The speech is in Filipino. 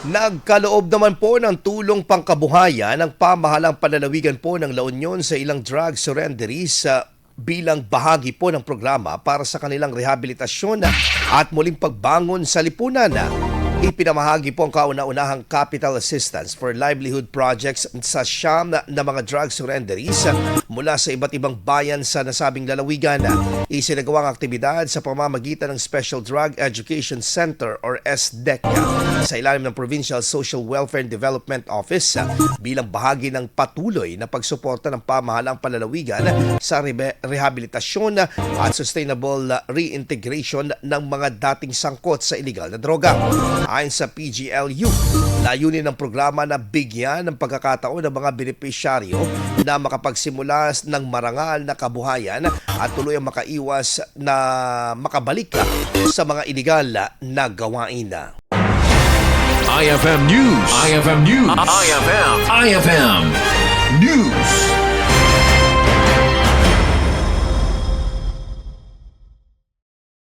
Nagkaloob naman po ng Tulong Pangkabuhayan ang pamahalang panlalawigan po ng La Union sa ilang drug surrenderees bilang bahagi po ng programa para sa kanilang rehabilitasyon at muling pagbangon sa lipunan. Ipinamahagi po ang kauna-unahang capital assistance for livelihood projects sa siyam na mga drug surrenderees mula sa iba't ibang bayan sa nasabing lalawigan. Isinagawang aktibidad sa pamamagitan ng Special Drug Education Center or SDEC sa ilalim ng Provincial Social Welfare and Development Office bilang bahagi ng patuloy na pagsuporta ng pamahalang panlalawigan sa rehabilitasyon at sustainable reintegration ng mga dating sangkot sa iligal na droga. Ayon sa PGLU, layunin ng programa na bigyan ng pagkakataon ng mga benepisyaryo na makapagsimula ng marangal na kabuhayan at tuluyang makaiwas na makabalik sa mga iligal na gawain. IFM News. IFM News. IFM News.